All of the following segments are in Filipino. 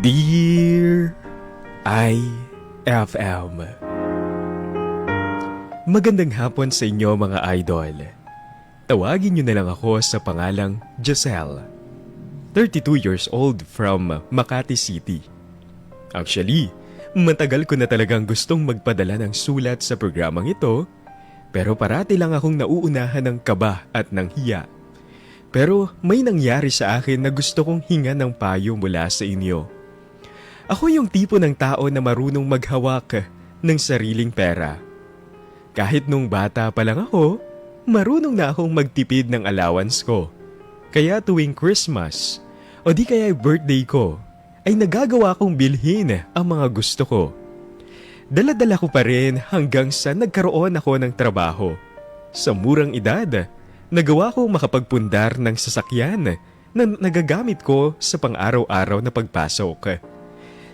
Dear IFM, magandang hapon sa inyo mga idol. Tawagin niyo na lang ako sa pangalang Giselle, 32 years old from Makati City. Actually, matagal ko na talagang gustong magpadala ng sulat sa programang ito, pero parati lang akong nauunahan ng kaba at ng hiya. Pero may nangyari sa akin na gusto kong hinga ng payo mula sa inyo. Ako yung tipo ng tao na marunong maghawak ng sariling pera. Kahit nung bata pa lang ako, marunong na akong magtipid ng allowance ko. Kaya tuwing Christmas o di kaya birthday ko, ay nagagawa kong bilhin ang mga gusto ko. Dala-dala ko pa rin hanggang sa nagkaroon ako ng trabaho. Sa murang edad, nagawa kong makapagpundar ng sasakyan na nagagamit ko sa pang-araw-araw na pagpasok.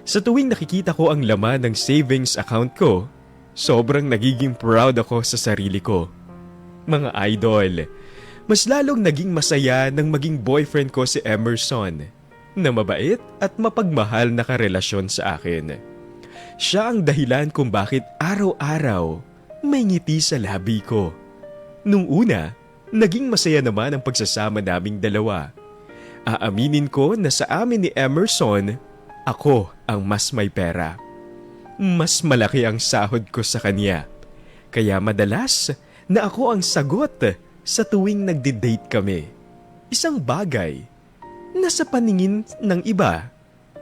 Sa tuwing nakikita ko ang laman ng savings account ko, sobrang nagiging proud ako sa sarili ko. Mga idol, mas lalong naging masaya nang maging boyfriend ko si Emerson, na mabait at mapagmahal na karelasyon sa akin. Siya ang dahilan kung bakit araw-araw may ngiti sa labi ko. Nung una, naging masaya naman ang pagsasama naming dalawa. Aaminin ko na sa amin ni Emerson, ako ang mas may pera. Mas malaki ang sahod ko sa kanya. Kaya madalas na ako ang sagot sa tuwing nagde-date kami. Isang bagay na sa paningin ng iba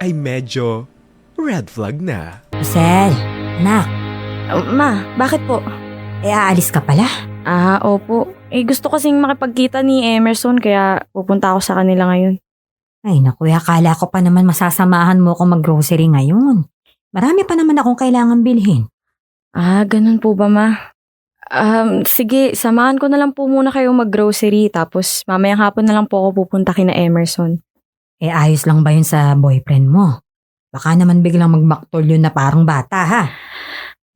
ay medyo red flag na. Giselle, anak, Ma, bakit po? aalis ka pala? Opo. Gusto kasing makipagkita ni Emerson kaya pupunta ako sa kanila ngayon. Ay naku, akala ko pa naman masasamahan mo ako mag-grocery ngayon. Marami pa naman akong kailangan bilhin. Ganun po ba, Ma? Sige, samahan ko na lang po muna kayo mag-grocery tapos mamayang hapon na lang po ako pupunta kina Emerson. Ayos lang ba yun sa boyfriend mo? Baka naman biglang magmaktol yun na parang bata ha?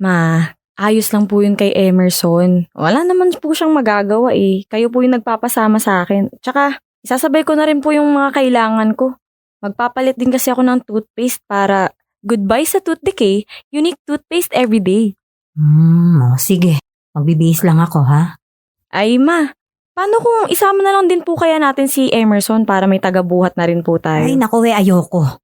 Ma, ayos lang po yun kay Emerson. Wala naman po siyang magagawa eh. Kayo po yung nagpapasama sa akin. Tsaka, isasabay ko na rin po yung mga kailangan ko. Magpapalit din kasi ako ng toothpaste para goodbye sa tooth decay, unique toothpaste everyday. Sige. Magbibihis lang ako ha? Ay ma, paano kung isama na lang din po kaya natin si Emerson para may tagabuhat na rin po tayo? Ay naku, ayoko.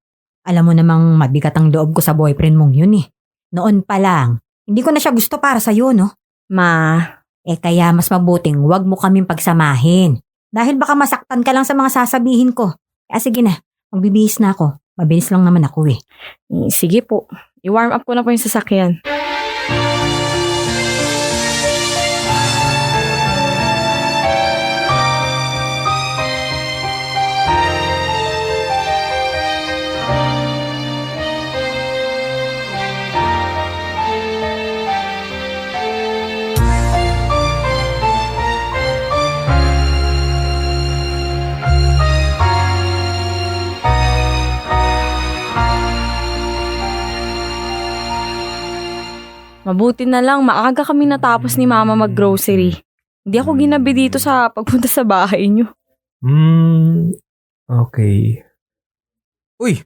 Alam mo namang mabigat ang loob ko sa boyfriend mong yun eh. Noon pa lang, hindi ko na siya gusto para sa'yo no? Ma, Kaya mas mabuting wag mo kaming pagsamahin. Dahil baka masaktan ka lang sa mga sasabihin ko. Kaya sige na, magbibihis na ako. Mabilis lang naman ako eh. sige po. I-warm up ko na po yung sasakyan. Mabuti na lang, maaga kami natapos ni Mama mag-grocery. Hindi ako ginabi dito sa pagpunta sa bahay niyo. Okay. Uy,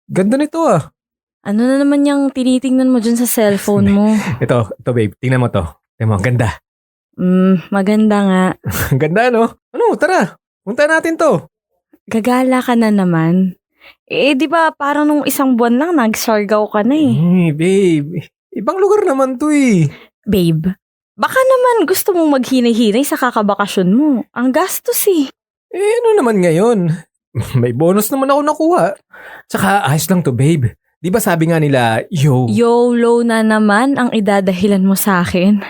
ganda nito ah. Ano na naman yung tinitingnan mo dyan sa cellphone mo? Ito babe, tingnan mo to. Tingnan mo, ang ganda. Maganda nga. Ang ganda no? Ano, tara, punta natin to. Gagala ka na naman. Di ba parang nung isang buwan lang nagsargaw ka na eh. Babe, ibang lugar naman to eh. Babe, baka naman gusto mong maghinay-hinay sa kakabakasyon mo. Ang gastos eh. Ano naman ngayon? May bonus naman ako nakuha. Tsaka ayos lang to babe. Di ba sabi nga nila, YOLO na naman ang idadahilan mo sa akin.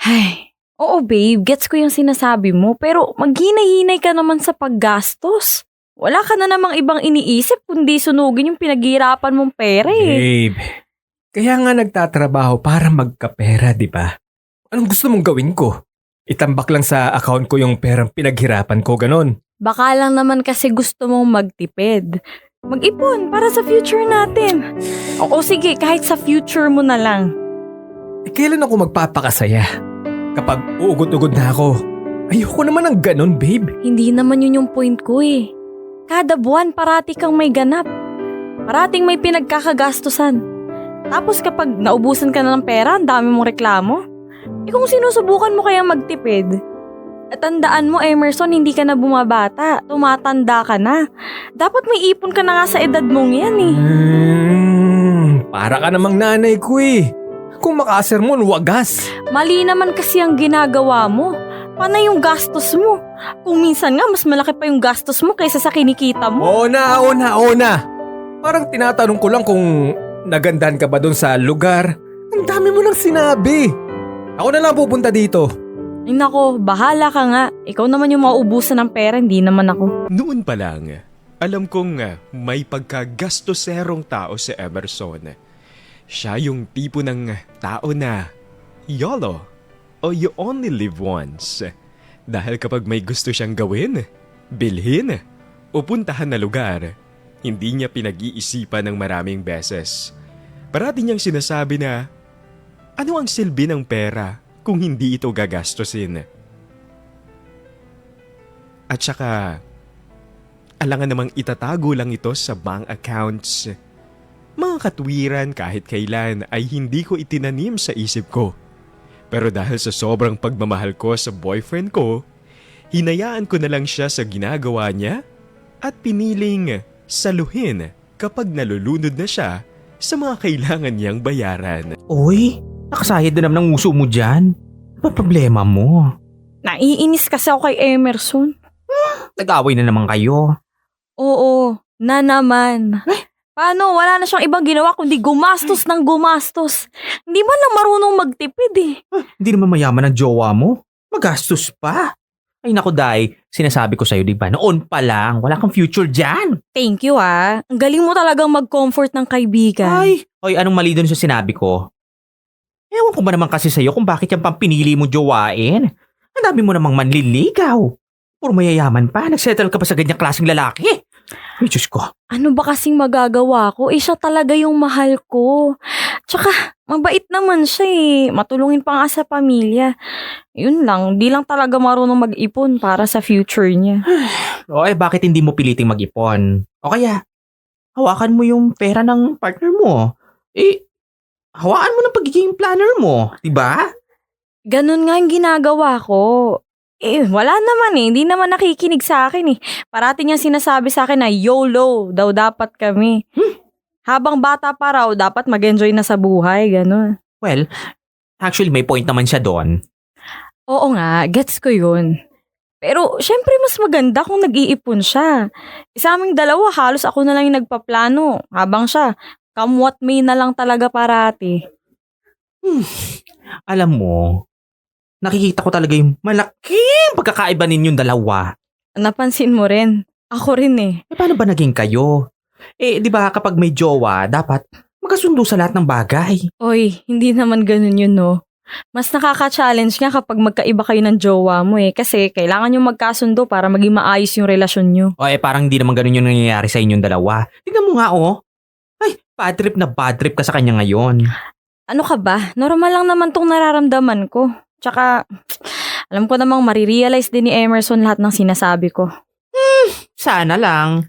Ay, oo babe, gets ko yung sinasabi mo pero maghinay-hinay ka naman sa paggastos. Wala ka na namang ibang iniisip kundi sunugin yung pinaghihirapan mong pera eh. babe, kaya nga nagtatrabaho para magkapera, di ba? Anong gusto mong gawin ko? Itambak lang sa account ko yung perang pinaghirapan ko, ganon. Baka lang naman kasi gusto mong magtipid. Mag-ipon para sa future natin. O sige, kahit sa future mo na lang. Kailan ako magpapakasaya? Kapag uugod-ugod na ako. Ayoko naman ng ganon, babe. Hindi naman yun yung point ko eh. Kada buwan parati kang may ganap. Parating may pinagkakagastusan. Tapos kapag naubusan ka na ng pera, ang dami mong reklamo. Kung sinusubukan mo kaya magtipid. At tandaan mo, Emerson, hindi ka na bumabata. Tumatanda ka na. Dapat may ipon ka na nga sa edad mong yan eh. Para ka namang nanay ko eh. Kung makasermon, wagas. Mali naman kasi ang ginagawa mo. Paano yung gastos mo? Kung minsan nga, mas malaki pa yung gastos mo kaysa sa kinikita mo. Oo na. Parang tinatanong ko lang kung nagandahan ka ba doon sa lugar. Ang dami mo nang sinabi. Ako na lang pupunta dito. Ay nako, bahala ka nga. Ikaw naman yung mauubusan ng pera, hindi naman ako. Noon pa lang, alam kong may pagkagastoserong tao si Emerson. Siya yung tipo ng tao na YOLO o you only live once. Dahil kapag may gusto siyang gawin, bilhin o puntahan na lugar, hindi niya pinag-iisipan ng maraming beses. Parati niyang sinasabi na, ano ang silbi ng pera kung hindi ito gagastusin? At saka, alangan namang itatago lang ito sa bank accounts. Mga katwiran kahit kailan ay hindi ko itinanim sa isip ko. Pero dahil sa sobrang pagmamahal ko sa boyfriend ko, hinayaan ko na lang siya sa ginagawa niya at piniling saluhin kapag nalulunod na siya sa mga kailangan niyang bayaran. Uy, nakasayad na naman ng uso mo dyan. Ano ba problema mo? Naiinis kasi ako kay Emerson. Nag-away na naman kayo. Oo, na naman. Paano? Wala na siyang ibang ginawa kundi gumastos ng gumastos. Hindi man lang marunong magtipid eh. Hindi naman mayaman ang jowa mo. Magastos pa. Ay naku, Day, sinasabi ko sa'yo, di ba? Noon pa lang, wala kang future dyan. Thank you ah. Ang galing mo talagang mag-comfort ng kaibigan. Oy, anong mali doon sa sinabi ko? Ewan ko ba naman kasi sa'yo kung bakit yan pang pinili mo jowain. Ang dami mo namang manliligaw. Puro mayayaman pa, nagsettle ka pa sa ganyang klaseng lalaki. Ay, Diyos ko. Ano ba kasing magagawa ko? Siya talaga yung mahal ko. Tsaka, mabait naman siya eh. Matulungin pa nga sa pamilya. Yun lang, di lang talaga marunong mag-ipon para sa future niya. Bakit hindi mo piliting mag-ipon? O kaya, hawakan mo yung pera ng partner mo. Hawakan mo ng pagiging planner mo, di ba? Ganun nga yung ginagawa ko. Wala naman eh. Hindi naman nakikinig sa akin eh. Parati niya sinasabi sa akin na YOLO daw dapat kami. Habang bata pa raw, dapat mag-enjoy na sa buhay. Ganun. Well, actually may point naman siya doon. Oo nga, gets ko yun. Pero syempre mas maganda kung nag-iipon siya. Sa aming dalawa, halos ako na lang yung nagpaplano. Habang siya, come what may na lang talaga parati. Alam mo, nakikita ko talaga yung malaking pagkakaiba ninyong dalawa. Napansin mo rin. Ako rin eh. Paano ba naging kayo? Di ba kapag may jowa, dapat magkasundo sa lahat ng bagay. Oy, hindi naman ganun yun no. Mas nakaka-challenge nga kapag magkaiba kayo ng jowa mo eh. Kasi kailangan yung magkasundo para maging maayos yung relasyon nyo. Parang hindi naman ganun yung nangyayari sa inyong dalawa. Tignan mo nga Ay, bad trip ka sa kanya ngayon. Ano ka ba? Normal lang naman tong nararamdaman ko. Tsaka, alam ko namang marirealize din ni Emerson lahat ng sinasabi ko. Sana lang.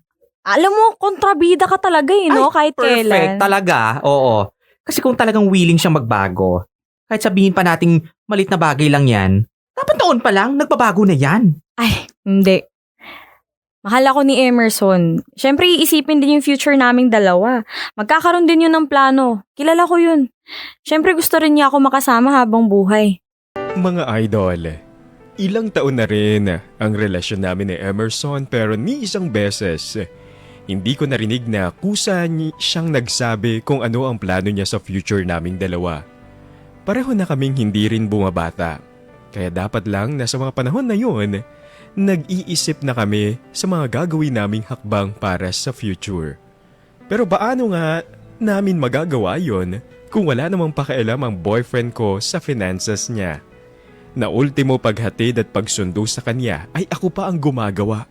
Alam mo, kontrabida ka talaga eh, no? Kahit Perfect kailan. talaga, oo. Kasi kung talagang willing siyang magbago, kahit sabihin pa nating malit na bagay lang yan, dapat noon pa lang, nagbabago na yan. Ay, hindi. Mahal ako ni Emerson. Siyempre, iisipin din yung future naming dalawa. Magkakaroon din yun ng plano. Kilala ko yun. Siyempre, gusto rin niya ako makasama habang buhay. Mga idol, ilang taon na rin ang relasyon namin ni Emerson pero ni isang beses, hindi ko narinig na kusa siyang nagsabi kung ano ang plano niya sa future naming dalawa. Pareho na kaming hindi rin bumabata, kaya dapat lang na sa mga panahon na yun, nag-iisip na kami sa mga gagawin naming hakbang para sa future. Pero paano nga namin magagawa yon kung wala namang pakialam ang boyfriend ko sa finances niya? Na ultimo paghatid at pagsundo sa kanya ay ako pa ang gumagawa.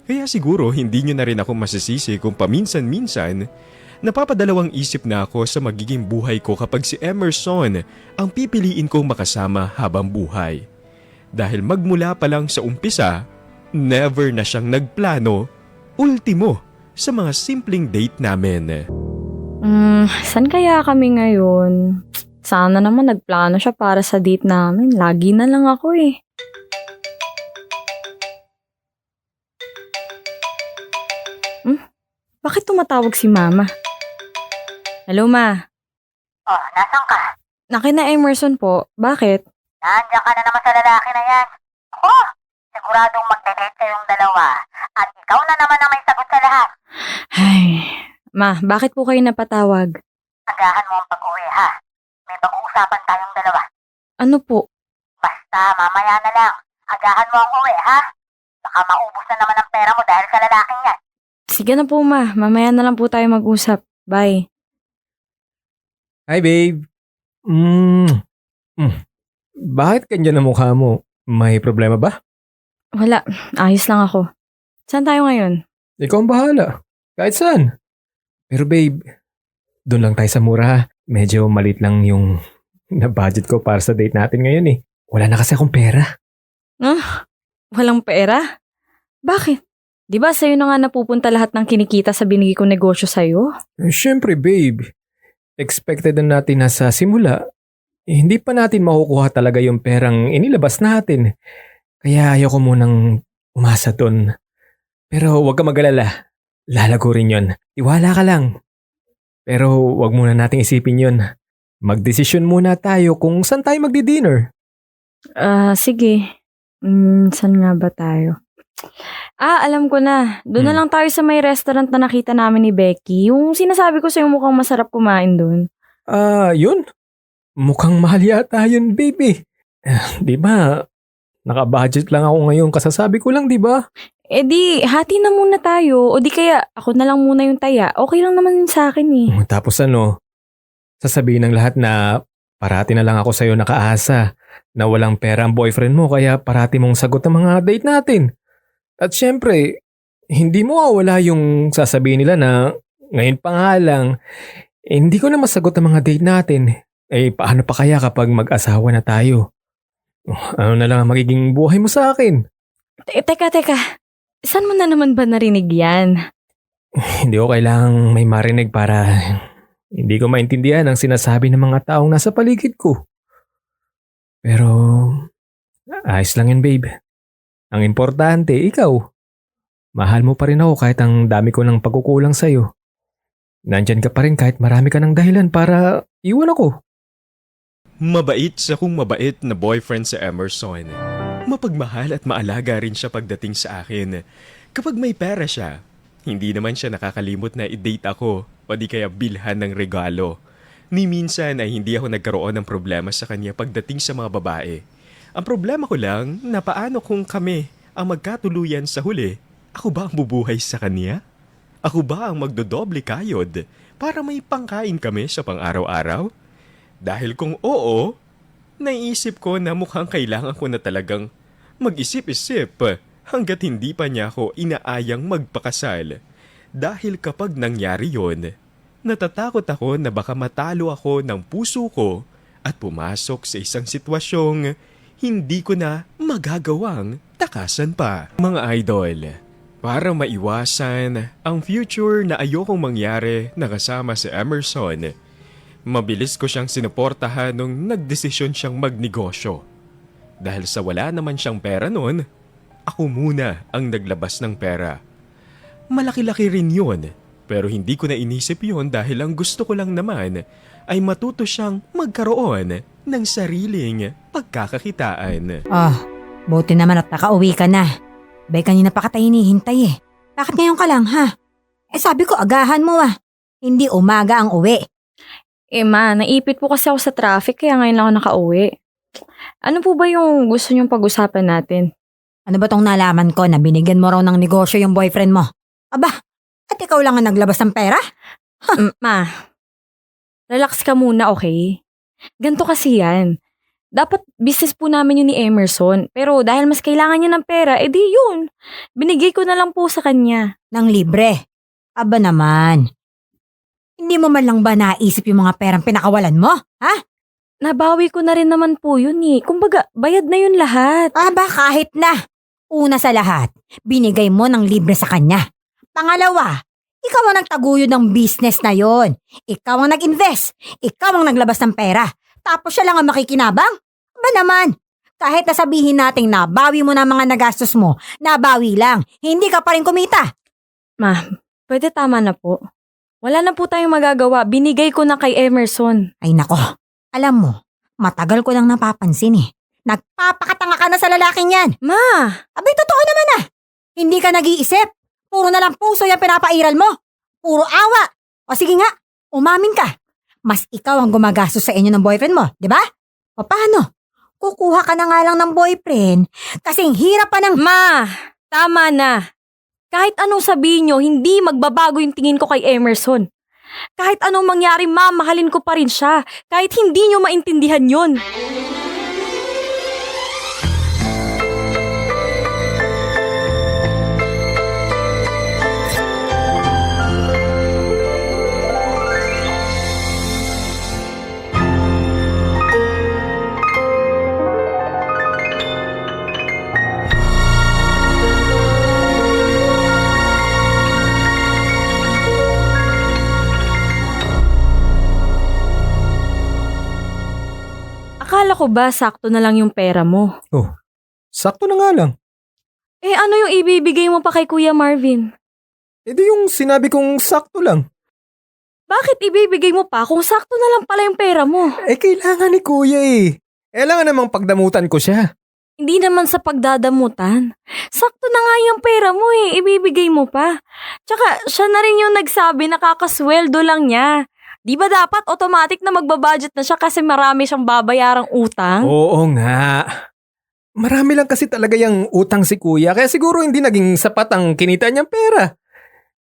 Kaya siguro hindi nyo na rin ako masisisi kung paminsan-minsan napapadalawang isip na ako sa magiging buhay ko kapag si Emerson ang pipiliin kong makasama habang buhay. Dahil magmula pa lang sa umpisa, never na siyang nagplano, ultimo sa mga simpleng date namin. Saan kaya kami ngayon? Sana naman nagplano siya para sa date namin. Lagi na lang ako eh. Bakit tumatawag si Mama? Hello, Ma. Oh, nasan ka? Nakina Emerson po. Bakit? Nandiyan ka na naman sa lalaki na yan. Ako, siguradong magde-date kayong dalawa. At ikaw na naman ang may sagot sa lahat. Ay, Ma, bakit po kayo napatawag? Agahan mo ang pag-uwi, ha? May pag-uusapan tayong dalawa. Ano po? Basta, mamaya na lang. Agahan mo ang uwi, ha? Baka maubos na naman ang pera mo dahil sa lalaking yan. Sige na po, Ma. Mamaya na lang po tayo mag-usap. Bye. Hi, babe. Bakit ganyan ang mukha mo? May problema ba? Wala. Ayos lang ako. Saan tayo ngayon? Ikaw ang bahala. Kahit saan. Pero babe, doon lang tayo sa mura ha. Medyo malit lang yung na-budget ko para sa date natin ngayon eh. Wala na kasi akong pera. Walang pera? Bakit? Di ba sa'yo na nga napupunta lahat ng kinikita sa binigay kong negosyo sa'yo? Siyempre babe, expected na natin na sa simula. Hindi pa natin makukuha talaga yung perang inilabas natin. Kaya ayoko munang umasa doon. Pero huwag ka mag-alala. Lalago rin yun. Tiwala ka lang. Pero huwag muna nating isipin yun. Magdesisyon muna tayo kung saan tayo magdi-dinner. Sige. Saan nga ba tayo? Alam ko na. Doon na lang tayo sa may restaurant na nakita namin ni Becky. Yung sinasabi ko sa'yo mukhang masarap kumain doon. Yun. Mukhang mahal yata yun, baby. Di ba? Naka-budget lang ako ngayon. Kasasabi ko lang, di ba? Di, hati na muna tayo. O di kaya, ako na lang muna yung taya. Okay lang naman yun sa akin eh. Tapos sasabihin ng lahat na parati na lang ako sa'yo nakaasa na walang pera ang boyfriend mo kaya parati mong sagot ang mga date natin. At syempre, hindi mo wala yung sasabihin nila na ngayon pa nga lang, hindi ko na masagot ang mga date natin. Paano pa kaya kapag mag-asawa na tayo? Ano na lang ang magiging buhay mo sa akin? Teka. Saan mo na naman ba narinig yan? Hindi ko kailangang may marinig para hindi ko maintindihan ang sinasabi ng mga taong nasa paligid ko. Pero, ayos lang yun, babe. Ang importante, ikaw. Mahal mo pa rin ako kahit ang dami ko ng pagkukulang sa'yo. Nandyan ka pa rin kahit marami ka ng dahilan para iwan ako. Mabait sa kung mabait na boyfriend sa Emerson. Mapagmahal at maalaga rin siya pagdating sa akin. Kapag may pera siya, hindi naman siya nakakalimot na i-date ako o di kaya bilhan ng regalo. Ni minsan ay hindi ako nagkaroon ng problema sa kanya pagdating sa mga babae. Ang problema ko lang na paano kung kami ang magkatuluyan sa huli, ako ba ang bubuhay sa kanya? Ako ba ang magdodoble kayod para may pangkain kami sa pang-araw-araw? Dahil kung oo, naisip ko na mukhang kailangan ko na talagang mag-isip-isip hanggat hindi pa niya ako inaayang magpakasal. Dahil kapag nangyari yon, natatakot ako na baka matalo ako ng puso ko at pumasok sa isang sitwasyong hindi ko na magagawang takasan pa. Mga idol, para maiwasan ang future na ayokong mangyari na kasama si Emerson, mabilis ko siyang sinuportahan nung nagdesisyon siyang magnegosyo. Dahil sa wala naman siyang pera noon, ako muna ang naglabas ng pera. Malaki-laki rin yun, pero hindi ko na inisip yun dahil ang gusto ko lang naman ay matuto siyang magkaroon ng sariling pagkakakitaan. Buti naman at nakauwi ka na. Bay, kanina pa kita hinihintay eh. Bakit ngayon ka lang ha? Sabi ko agahan mo Hindi umaga ang uwi. Ma, naipit po kasi ako sa traffic kaya ngayon lang ako nakauwi. Ano po ba yung gusto niyong pag-usapan natin? Ano ba tong nalaman ko na binigyan mo raw ng negosyo yung boyfriend mo? Aba, at ikaw lang ang naglabas ng pera? Ma, relax ka muna, okay? Ganto kasi yan. Dapat business po namin yun ni Emerson. Pero dahil mas kailangan niya ng pera, edi yun. Binigay ko na lang po sa kanya. Nang libre. Aba naman. Hindi mo man lang ba naisip yung mga perang pinakawalan mo? Ha? Nabawi ko na rin naman po yun eh. Kumbaga, bayad na yun lahat. Aba, kahit na. Una sa lahat, binigay mo ng libre sa kanya. Pangalawa, Ikaw ang nagtaguyod ng business na yon. Ikaw ang nag-invest. Ikaw ang naglabas ng pera. Tapos siya lang ang makikinabang? Ba naman? Kahit nasabihin nating nabawi mo na mga nagastos mo, nabawi lang. Hindi ka pa rin kumita. Ma, pwede tama na po. Wala na po tayong magagawa. Binigay ko na kay Emerson. Ay nako, alam mo, matagal ko lang napapansin eh. Nagpapakatanga ka na sa lalaking yan. Ma! Abay, totoo naman ah. Hindi ka nag-iisip. Puro na lang puso yung pinapairal mo. Puro awa. O sige nga, umamin ka. Mas ikaw ang gumagastos sa inyo ng boyfriend mo, di ba? O paano? Kukuha ka na nga lang ng boyfriend kasing hirap pa ng... Ma! Tama na. Kahit anong sabihin nyo, hindi magbabago yung tingin ko kay Emerson. Kahit anong mangyari, ma, mahalin ko pa rin siya. Kahit hindi nyo maintindihan yun. Akala ko ba sakto na lang yung pera mo? Sakto na nga lang. Eh ano yung ibibigay mo pa kay Kuya Marvin? E di yung sinabi kong sakto lang. Bakit ibibigay mo pa kung sakto na lang pala yung pera mo? Eh kailangan ni kuya eh. Kailangan namang pagdamutan ko siya. Hindi naman sa pagdadamutan. Sakto na nga yung pera mo eh, ibibigay mo pa. Tsaka siya na rin yung nagsabi na kakasweldo lang niya. Di ba dapat automatic na magbabudget na siya kasi marami siyang babayarang utang? Oo nga. Marami lang kasi talaga yung utang si kuya kaya siguro hindi naging sapat ang kinita niyang pera.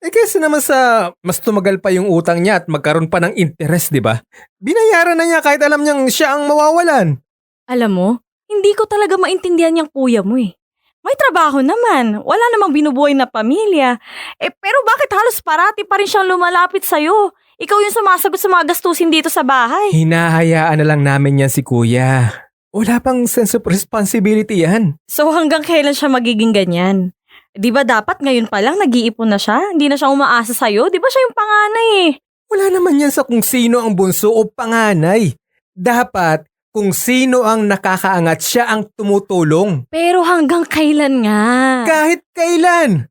Eh kasi naman sa mas tumagal pa yung utang niya at magkaroon pa ng interest, di ba? Binayaran na niya kahit alam niyang siya ang mawawalan. Alam mo, hindi ko talaga maintindihan yung kuya mo eh. May trabaho naman, wala namang binubuhay na pamilya. Eh pero bakit halos parati pa rin siyang lumalapit sa'yo? Ikaw yung sumasagot sa mga gastusin dito sa bahay. Hinahayaan na lang namin yan si kuya. Wala pang sense of responsibility yan. So hanggang kailan siya magiging ganyan? Di ba dapat ngayon pa lang nag-iipon na siya? Hindi na siya umaasa sa'yo? Di ba siya yung panganay eh? Wala naman yan sa kung sino ang bunso o panganay. Dapat kung sino ang nakakaangat siya ang tumutulong. Pero hanggang kailan nga? Kahit kailan.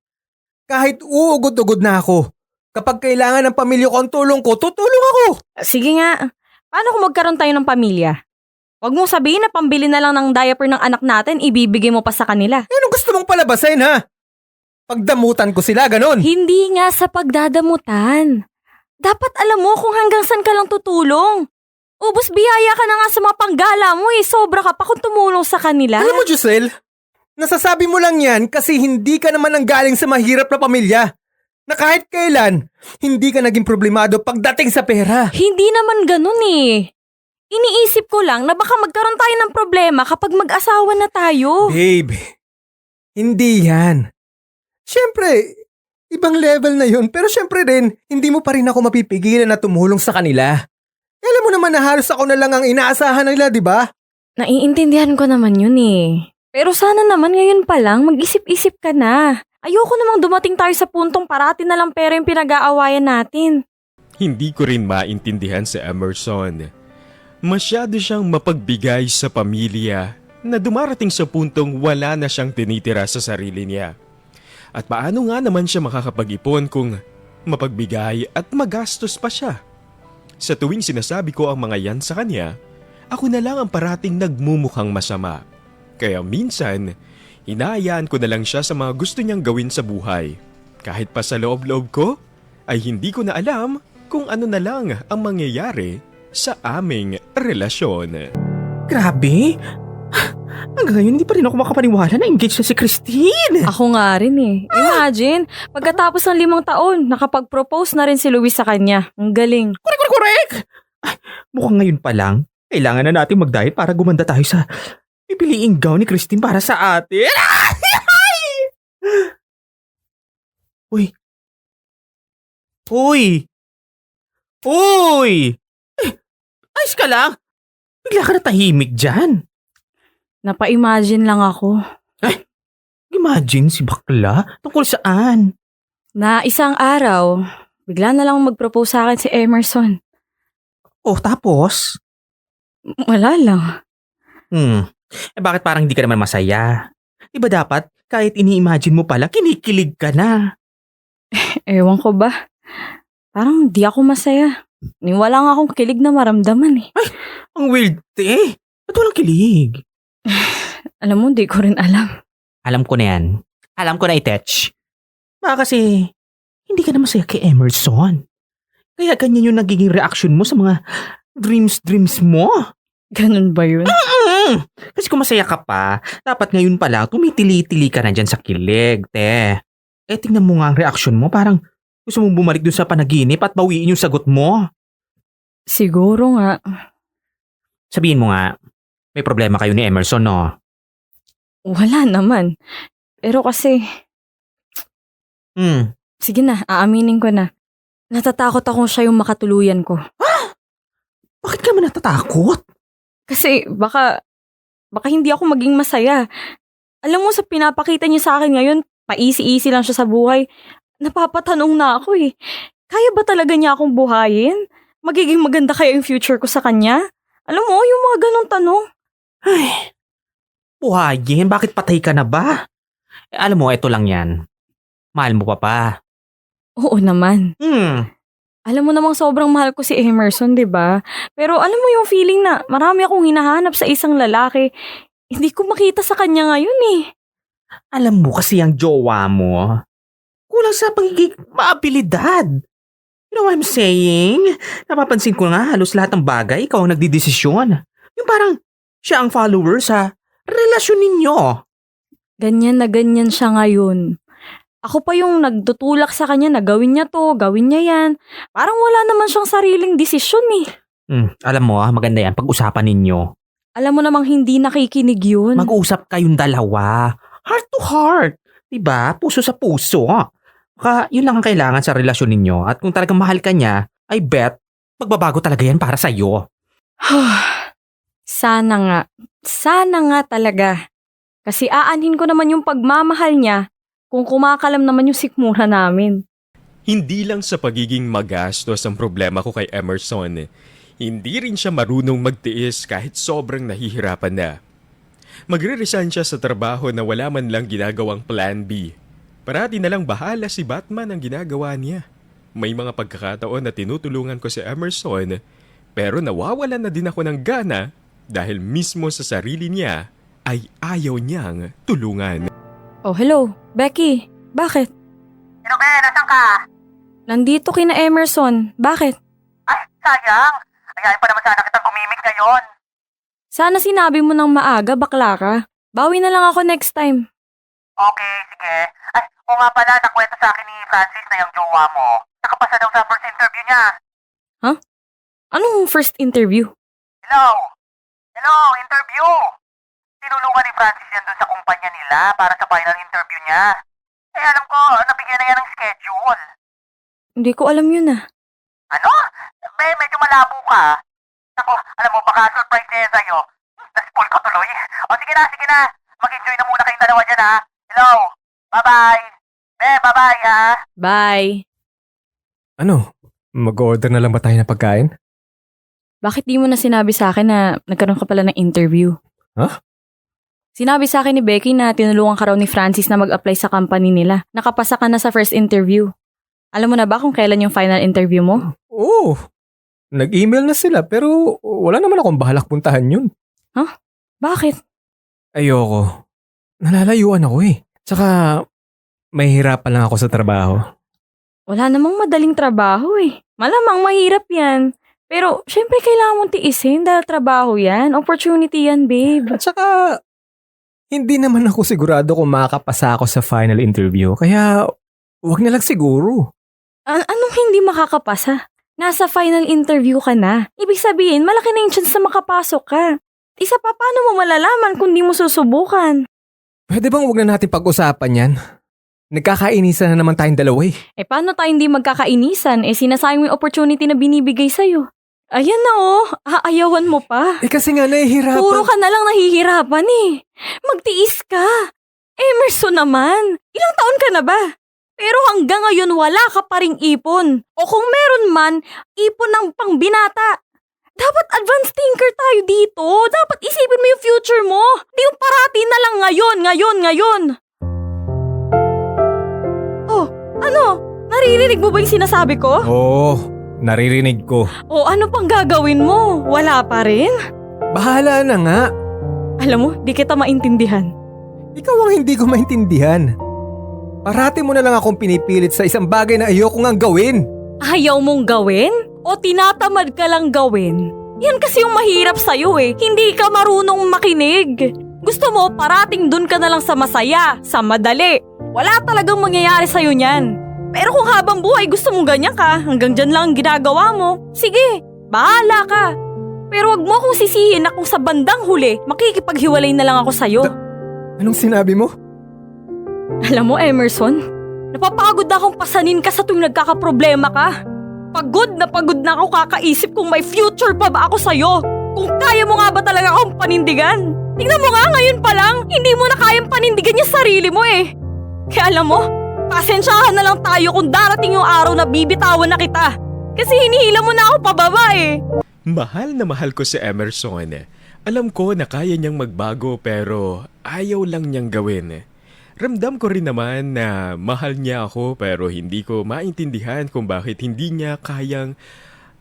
Kahit uugod-ugod na ako. Kapag kailangan ng pamilya ko ang tulong ko, tutulong ako. Sige nga, paano kung magkaroon tayo ng pamilya? Huwag mong sabihin na pambili na lang ng diaper ng anak natin, ibibigay mo pa sa kanila. Anong gusto mong palabasin ha? Pagdamutan ko sila, ganon. Hindi nga sa pagdadamutan. Dapat alam mo kung hanggang saan ka lang tutulong. Ubus biyaya ka na nga sa mga panggala mo eh, sobra ka pa kung tumulong sa kanila. Alam mo, Giselle, nasasabi mo lang yan kasi hindi ka naman nanggaling sa mahirap na pamilya. Na kahit kailan, hindi ka naging problemado pagdating sa pera. Hindi naman ganun eh. Iniisip ko lang na baka magkaroon tayo ng problema kapag mag-asawa na tayo. Babe, hindi yan. Siyempre, ibang level na yun. Pero siyempre rin, hindi mo pa rin ako mapipigilan na tumulong sa kanila. Alam mo naman na halos ako na lang ang inaasahan nila, di ba? Naiintindihan ko naman yun eh. Pero sana naman ngayon pa lang mag-isip-isip ka na. Ayoko namang dumating tayo sa puntong parati na lang pera yung pinag-aawayan natin. Hindi ko rin maintindihan si Emerson. Masyado siyang mapagbigay sa pamilya na dumarating sa puntong wala na siyang tinitira sa sarili niya. At paano nga naman siya makakapag-ipon kung mapagbigay at magastos pa siya? Sa tuwing sinasabi ko ang mga yan sa kanya, ako na lang ang parating nagmumukhang masama. Kaya minsan, hinahayaan ko na lang siya sa mga gusto niyang gawin sa buhay. Kahit pa sa loob-loob ko, ay hindi ko na alam kung ano na lang ang mangyayari sa aming relasyon. Grabe. Hanggang ngayon, hindi pa rin ako makapaniwala na engaged na si Christine. Ako nga rin eh. Imagine, pagkatapos ng 5 taon, nakapag-propose na rin si Luis sa kanya. Ang galing. Correct! Ay, mukhang ngayon pa lang, kailangan na natin mag-diet para gumanda tayo sa pipiliing gown ni Christine para sa atin. Uy! Ayos ka lang! Bigla ka na tahimik dyan. Napa-imagine lang ako. Imagine si bakla tungkol saan? Na isang araw, bigla na lang mag-propose sa akin si Emerson. Oh, tapos? Wala lang. Bakit parang hindi ka naman masaya? Di ba dapat, kahit ini-imagine mo pala, kinikilig ka na? Ewan ko ba? Parang di ako masaya. Wala nga akong kilig na maramdaman eh. Ang weird, eh. Ba't walang kilig? Alam mo, di ko rin alam. Alam ko na yan. Alam ko na i-touch. Baka kasi, hindi ka na masaya kay Emerson. Kaya ganyan yung nagiging reaction mo sa mga dreams mo. Ganun ba yun? Kasi kung masaya ka pa, dapat ngayon pala tumitili-tili ka na dyan sa kilig, te. Eh, tingnan mo nga ang reaction mo. Parang gusto mong bumalik dun sa panaginip at bawiin yung sagot mo. Siguro nga. Sabihin mo nga, may problema kayo ni Emerson, no? Wala naman. Pero kasi, sige na, aaminin ko na. Natatakot akong siya yung makatuluyan ko. Bakit ka man natatakot? Kasi baka hindi ako maging masaya. Alam mo, sa pinapakita niya sa akin ngayon, pa-easy-easy lang siya sa buhay. Napapatanong na ako eh. Kaya ba talaga niya akong buhayin? Magiging maganda kaya yung future ko sa kanya? Alam mo, yung mga ganong tanong. Ay, buhayin? Bakit patay ka na ba? Eh, alam mo, ito lang yan. Mahal mo pa pa. Oo naman. Alam mo namang sobrang mahal ko si Emerson, di ba? Pero alam mo yung feeling na marami akong hinahanap sa isang lalaki. Hindi ko makita sa kanya ngayon eh. Alam mo kasi ang jowa mo, kulang sa pagiging maabilidad. You know what I'm saying? Napapansin ko nga halos lahat ng bagay ikaw ang nagdidesisyon. Yung parang siya ang follower sa relasyon ninyo. Ganyan siya ngayon. Ako pa yung nagtutulak sa kanya na gawin niya to, gawin niya yan. Parang wala naman siyang sariling desisyon eh. Alam mo maganda yan pag-usapan ninyo. Alam mo namang hindi nakikinig yun. Mag-usap kayong dalawa. Heart to heart. Diba? Puso sa puso. Baka yun lang ang kailangan sa relasyon ninyo. At kung talagang mahal ka niya, I bet, magbabago talaga yan para sa'yo. Sana nga. Sana nga talaga. Kasi aanhin ko naman yung pagmamahal niya kung kumakalam naman yung sikmura namin. Hindi lang sa pagiging magastos ang problema ko kay Emerson. Hindi rin siya marunong magtiis kahit sobrang nahihirapan na. Magre-resign siya sa trabaho na wala man lang ginagawang plan B. Parati na lang bahala si Batman ang ginagawa niya. May mga pagkakataon na tinutulungan ko si Emerson, pero nawawalan na din ako ng gana dahil mismo sa sarili niya ay ayaw niyang tulungan. Oh, hello. Becky, bakit? Sino ba? Nasaan ka? Nandito kina Emerson. Bakit? Ay, sayang. Ayayin pa naman sana kitang gumimik ngayon. Sana sinabi mo ng maaga, bakla ka. Bawi na lang ako next time. Okay, sige. Ay, o nga pala, nakwento sa akin ni Francis na yung jowa mo. Nakapasa daw sa first interview niya. Anong first interview? Hello? Hello, interview. Tinulungan ni Francis yan doon sa kumpanya nila para sa final interview niya. Eh, alam ko, nabigyan na yan ng schedule. Hindi ko alam yun ah. Ano? Medyo malabo ka. Ako, alam mo, baka surprise na yan sa'yo. Na-spoil ko tuloy. O, sige na. Mag-enjoy na muna kayong dalawa dyan, ha? Hello? Bye-bye. Bye-bye, ha? Bye. Ano? Mag-order na lang ba tayo ng pagkain? Bakit di mo na sinabi sa akin na nagkaroon ka pala ng interview? Huh? Sinabi sa akin ni Becky na tinulungan ka raw ni Francis na mag-apply sa company nila. Nakapasa ka na sa first interview. Alam mo na ba kung kailan yung final interview mo? Oo. Nag-email na sila pero wala naman akong bahalak puntahan yun. Bakit? Ayoko. Nalalayuan ako eh. Tsaka mahihirapan lang ako sa trabaho. Wala namang madaling trabaho eh. Malamang mahirap yan. Pero syempre kailangan mong tiisin dahil trabaho yan. Opportunity yan, babe. At saka hindi naman ako sigurado kung makakapasa ako sa final interview. Kaya wag na lang siguro. Anong hindi makakapasa? Nasa final interview ka na. Ibig sabihin, malaki na yung chance na makapasok ka. Isa pa, paano mo malalaman kung di mo susubukan? Pwede bang wag na natin pag-usapan yan? Nagkakainisan na naman tayong dalawa eh. Eh paano tayo hindi magkakainisan? Eh sinasayang mo yung opportunity na binibigay sa'yo. Ayan na oh, aayawan mo pa. Eh kasi nga nahihirapan. Puro ka na lang nahihirapan eh. Magtiis ka. Emerson naman, ilang taon ka na ba? Pero hanggang ngayon wala ka pa ring ipon. O kung meron man, ipon ng pangbinata. Dapat advanced thinker tayo dito. Dapat isipin mo yung future mo. Di yung parati na lang ngayon. Oh, ano? Naririnig mo ba yung sinasabi ko? Oo, naririnig ko. O ano pang gagawin mo? Wala pa rin? Bahala na nga. Alam mo, di kita maintindihan. Ikaw ang hindi ko maintindihan. Parati mo na lang akong pinipilit sa isang bagay na ayoko ngang gawin. Ayaw mong gawin? O tinatamad ka lang gawin? Yan kasi yung mahirap sa'yo eh. Hindi ka marunong makinig. Gusto mo parating dun ka na lang sa masaya, sa madali. Wala talagang mangyayari sa'yo niyan. Pero kung habang buhay gusto mong ganyan ka, hanggang dyan lang ang ginagawa mo, sige, bahala ka. Pero wag mo akong sisihin na kung sa bandang huli, makikipaghiwalay na lang ako sa'yo. Anong sinabi mo? Alam mo, Emerson, napapagod na akong pasanin ka sa tuwing nagkakaproblema ka. Pagod na ako kakaisip kung may future pa ba ako sa'yo. Kung kaya mo nga ba talaga akong panindigan. Tingnan mo nga ngayon pa lang, hindi mo na kayang panindigan yung sarili mo eh. Kaya alam mo, pasensyahan na lang tayo kung darating yung araw na bibitawan na kita. Kasi hinihila mo na ako pababa eh. Mahal na mahal ko si Emerson. Alam ko na kaya niyang magbago pero ayaw lang niyang gawin. Ramdam ko rin naman na mahal niya ako pero hindi ko maintindihan kung bakit hindi niya kayang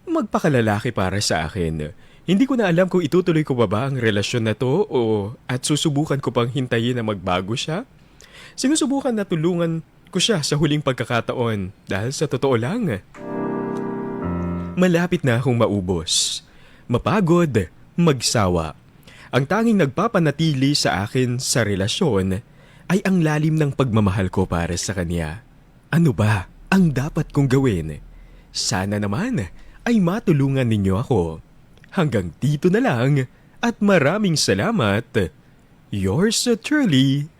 magpakalalaki para sa akin. Hindi ko na alam kung itutuloy ko ba ang relasyon na to o at susubukan ko pang hintayin na magbago siya. Sinusubukan na tulungan ko siya sa huling pagkakataon dahil sa totoo lang. Malapit na akong maubos, mapagod, magsawa. Ang tanging nagpapanatili sa akin sa relasyon ay ang lalim ng pagmamahal ko para sa kanya. Ano ba ang dapat kong gawin? Sana naman ay matulungan ninyo ako. Hanggang dito na lang at maraming salamat. Yours truly,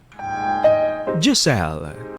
Giselle.